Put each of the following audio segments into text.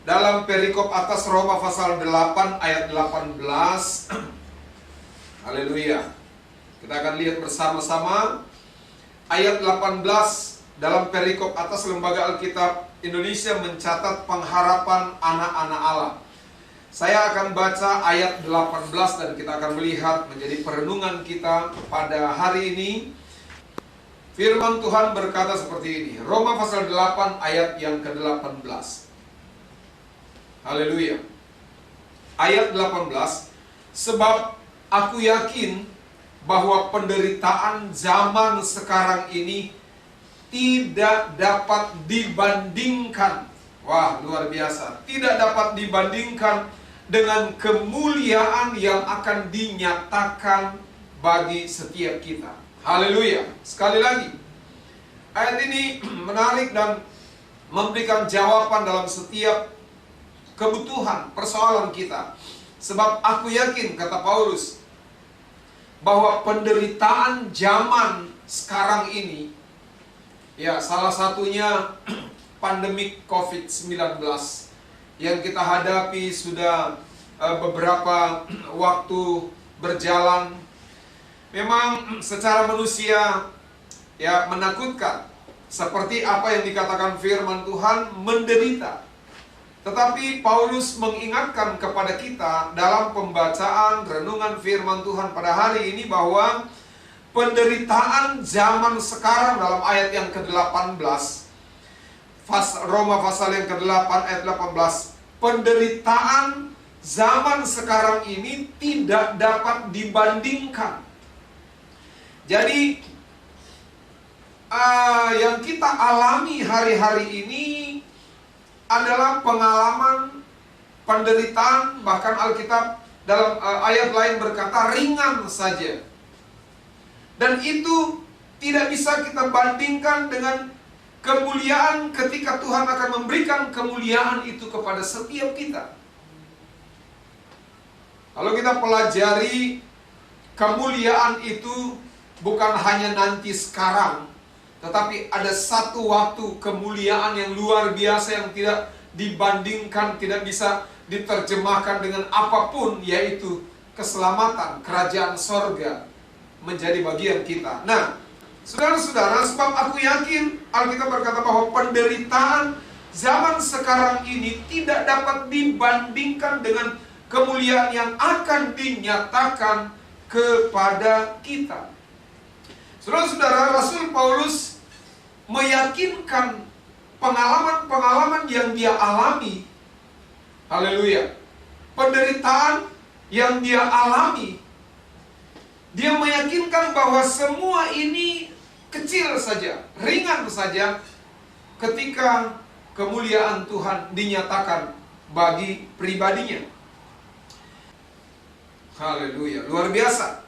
dalam perikop atas Roma pasal 8 ayat 18. Haleluya. Kita akan lihat bersama-sama ayat 18 dalam perikop atas. Lembaga Alkitab Indonesia mencatat pengharapan anak-anak Allah. Saya akan baca ayat 18 dan kita akan melihat menjadi perenungan kita pada hari ini. Firman Tuhan berkata seperti ini. Roma pasal 8 ayat yang ke-18. Haleluya. Ayat 18. Sebab aku yakin bahwa penderitaan zaman sekarang ini tidak dapat dibandingkan. Wah, luar biasa. Tidak dapat dibandingkan dengan kemuliaan yang akan dinyatakan bagi setiap kita. Haleluya. Sekali lagi, ayat ini menarik dan memberikan jawaban dalam setiap kebutuhan, persoalan kita. Sebab aku yakin, kata Paulus, bahwa penderitaan zaman sekarang ini, ya salah satunya pandemik COVID-19 yang kita hadapi sudah beberapa waktu berjalan. Memang secara manusia ya menakutkan, seperti apa yang dikatakan firman Tuhan, menderita. Tetapi Paulus mengingatkan kepada kita dalam pembacaan renungan firman Tuhan pada hari ini bahwa penderitaan zaman sekarang dalam ayat yang ke-18, Roma pasal yang ke-8 ayat 18, penderitaan zaman sekarang ini tidak dapat dibandingkan. Jadi yang kita alami hari-hari ini adalah pengalaman penderitaan, bahkan Alkitab dalam ayat lain berkata ringan saja. Dan itu tidak bisa kita bandingkan dengan kemuliaan ketika Tuhan akan memberikan kemuliaan itu kepada setiap kita. Kalau kita pelajari, kemuliaan itu bukan hanya nanti sekarang, tetapi ada satu waktu kemuliaan yang luar biasa yang tidak dibandingkan, tidak bisa diterjemahkan dengan apapun, yaitu keselamatan, kerajaan sorga menjadi bagian kita. Nah, saudara-saudara, sebab aku yakin, Alkitab berkata bahwa penderitaan zaman sekarang ini tidak dapat dibandingkan dengan kemuliaan yang akan dinyatakan kepada kita. Saudara-saudara, Rasul Paulus meyakinkan pengalaman-pengalaman yang dia alami. Haleluya. Penderitaan yang dia alami. Dia meyakinkan bahwa semua ini kecil saja, ringan saja ketika kemuliaan Tuhan dinyatakan bagi pribadinya. Haleluya, luar biasa.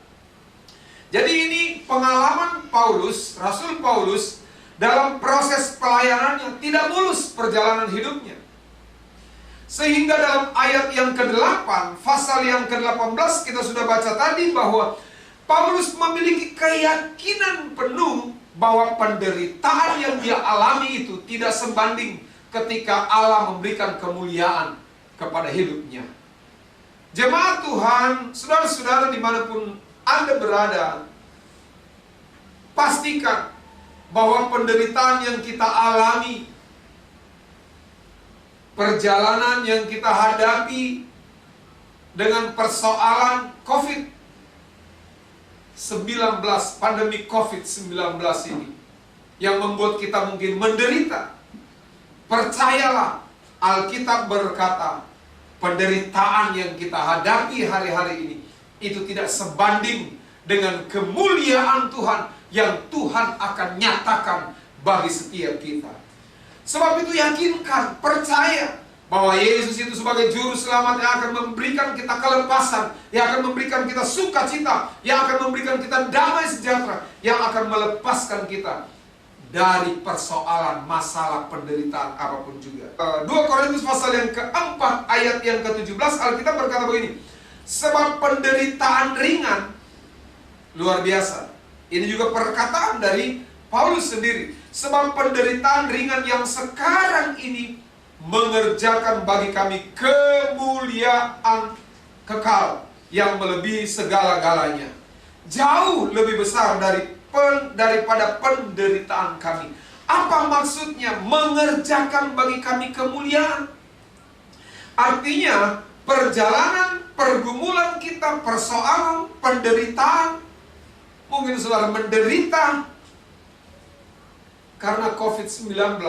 Jadi ini pengalaman Paulus, Rasul Paulus dalam proses pelayanannya, tidak mulus perjalanan hidupnya. Sehingga dalam ayat yang ke-8, pasal yang ke-18 kita sudah baca tadi bahwa Paulus memiliki keyakinan penuh bahwa penderitaan yang dia alami itu tidak sebanding ketika Allah memberikan kemuliaan kepada hidupnya. Jemaat Tuhan, saudara-saudara dimanapun Anda berada, pastikan bahwa penderitaan yang kita alami, perjalanan yang kita hadapi dengan persoalan COVID-19, pandemi COVID-19 ini, yang membuat kita mungkin menderita. Percayalah, Alkitab berkata, penderitaan yang kita hadapi hari-hari ini itu tidak sebanding dengan kemuliaan Tuhan yang Tuhan akan nyatakan bagi setiap kita. Sebab itu yakinkan, percaya bahwa Yesus itu sebagai juru selamat yang akan memberikan kita kelepasan, yang akan memberikan kita sukacita, yang akan memberikan kita damai sejahtera, yang akan melepaskan kita dari persoalan, masalah, penderitaan apapun juga. 2 Korintus pasal yang ke-4 ayat yang ke-17, Alkitab berkata begini, sebab penderitaan ringan, luar biasa. Ini juga perkataan dari Paulus sendiri. Sebab penderitaan ringan yang sekarang ini mengerjakan bagi kami kemuliaan kekal yang melebihi segala-galanya, jauh lebih besar daripada penderitaan kami. Apa maksudnya mengerjakan bagi kami kemuliaan? Artinya perjalanan, pergumulan kita, persoalan, penderitaan, mungkin saudara menderita karena COVID-19,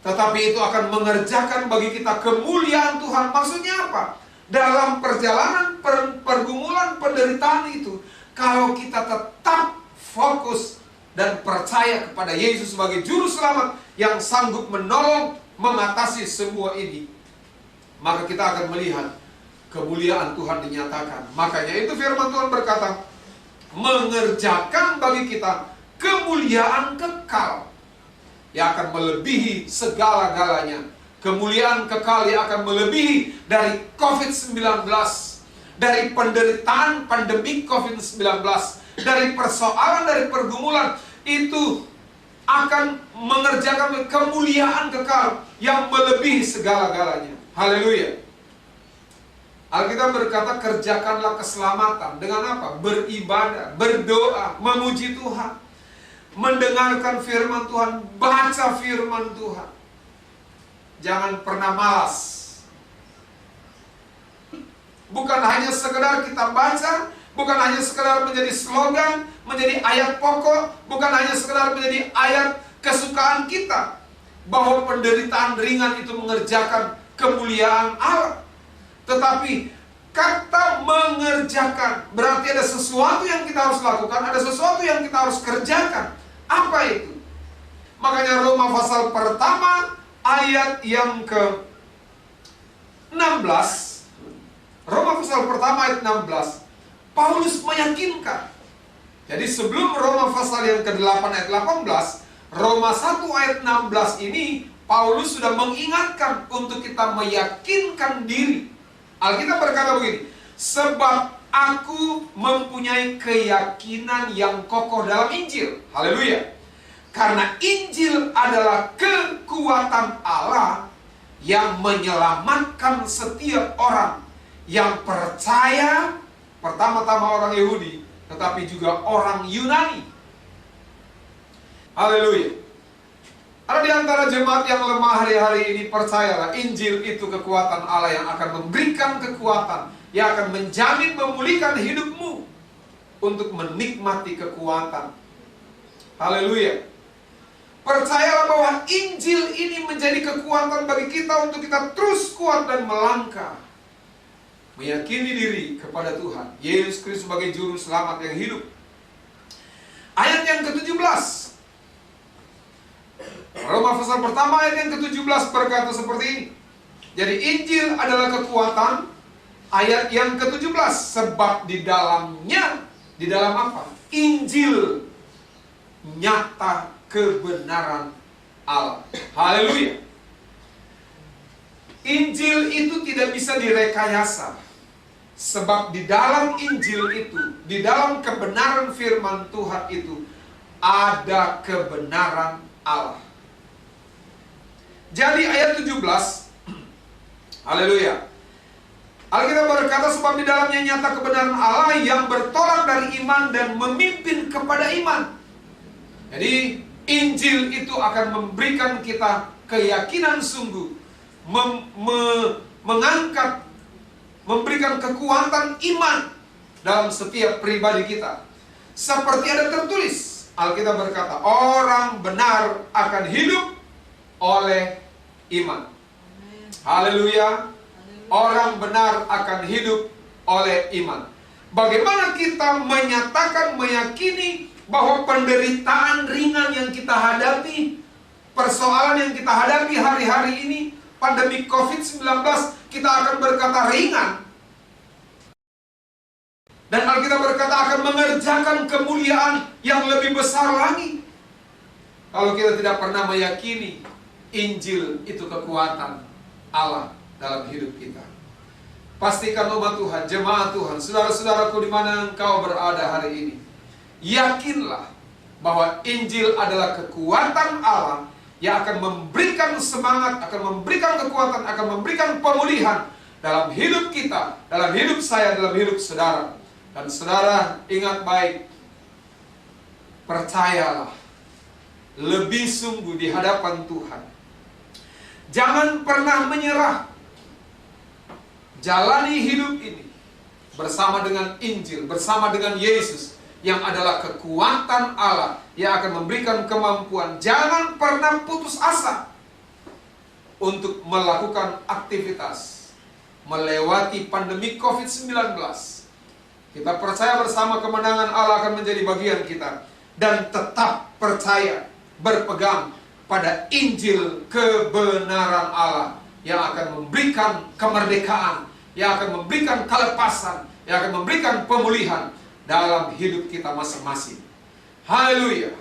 tetapi itu akan mengerjakan bagi kita kemuliaan Tuhan. Maksudnya apa? Dalam perjalanan, pergumulan, penderitaan itu, kalau kita tetap fokus dan percaya kepada Yesus sebagai juru selamat yang sanggup menolong mengatasi semua ini, maka kita akan melihat kemuliaan Tuhan dinyatakan. Makanya itu firman Tuhan berkata, mengerjakan bagi kita kemuliaan kekal yang akan melebihi segala-galanya. Kemuliaan kekal yang akan melebihi dari COVID-19, dari penderitaan pandemi COVID-19, dari persoalan, dari pergumulan. Itu akan mengerjakan kemuliaan kekal yang melebihi segala-galanya. Haleluya. Alkitab berkata, kerjakanlah keselamatan dengan apa? Beribadah, berdoa, memuji Tuhan, mendengarkan firman Tuhan, baca firman Tuhan. Jangan pernah malas. Bukan hanya sekedar kita baca, bukan hanya sekedar menjadi slogan, menjadi ayat pokok, bukan hanya sekedar menjadi ayat kesukaan kita, bahwa penderitaan ringan itu mengerjakan kemuliaan Allah. Tetapi kata mengerjakan berarti ada sesuatu yang kita harus lakukan, ada sesuatu yang kita harus kerjakan. Apa itu? Makanya Roma pasal pertama ayat yang ke-16, Roma pasal pertama ayat 16, Paulus meyakinkan. Jadi sebelum Roma pasal yang ke-8 ayat 18, Roma 1 ayat 16 ini Paulus sudah mengingatkan untuk kita meyakinkan diri. Alkitab berkata begini, sebab aku mempunyai keyakinan yang kokoh dalam Injil. Haleluya. Karena Injil adalah kekuatan Allah yang menyelamatkan setiap orang yang percaya, pertama-tama orang Yahudi, tetapi juga orang Yunani. Haleluya. Ada di antara jemaat yang lemah hari-hari ini, percayalah, Injil itu kekuatan Allah yang akan memberikan kekuatan, yang akan menjamin memulihkan hidupmu untuk menikmati kekuatan. Haleluya. Percayalah bahwa Injil ini menjadi kekuatan bagi kita untuk kita terus kuat dan melangkah, meyakini diri kepada Tuhan Yesus Kristus sebagai juru selamat yang hidup. Ayat yang ke-17, Roma pasal pertama ayat yang ke-17 berkata seperti ini. Jadi Injil adalah kekuatan. Ayat yang ke-17, sebab di dalamnya, di dalam apa? Injil, nyata kebenaran Allah. Haleluya. Injil itu tidak bisa direkayasa. Sebab di dalam Injil itu, di dalam kebenaran firman Tuhan itu, ada kebenaran Allah. Jadi ayat 17, haleluya. Alkitab berkata, sebab di dalamnya nyata kebenaran Allah yang bertolak dari iman dan memimpin kepada iman. Jadi Injil itu akan memberikan kita keyakinan sungguh, mengangkat, memberikan kekuatan iman dalam setiap pribadi kita. Seperti ada tertulis, Alkitab berkata, orang benar akan hidup oleh iman. Haleluya. Orang benar akan hidup oleh iman. Bagaimana kita menyatakan, meyakini bahwa penderitaan ringan yang kita hadapi, persoalan yang kita hadapi hari-hari ini, pandemi COVID-19, kita akan berkata ringan. Dan Alkitab berkata akan mengerjakan kemuliaan yang lebih besar lagi. Kalau kita tidak pernah meyakini Injil itu kekuatan Allah dalam hidup kita. Pastikan umat Tuhan, jemaat Tuhan, saudara-saudaraku di mana engkau berada hari ini, yakinlah bahwa Injil adalah kekuatan Allah yang akan memberikan semangat, akan memberikan kekuatan, akan memberikan pemulihan dalam hidup kita, dalam hidup saya, dalam hidup saudara. Dan saudara ingat baik, percayalah, lebih sungguh di hadapan Tuhan. Jangan pernah menyerah. Jalani hidup ini bersama dengan Injil, bersama dengan Yesus, yang adalah kekuatan Allah yang akan memberikan kemampuan. Jangan pernah putus asa untuk melakukan aktivitas melewati pandemi COVID-19. Kita percaya bersama kemenangan Allah akan menjadi bagian kita. Dan tetap percaya, berpegang pada Injil kebenaran Allah yang akan memberikan kemerdekaan, yang akan memberikan kelepasan, yang akan memberikan pemulihan dalam hidup kita masing-masing. Haleluya.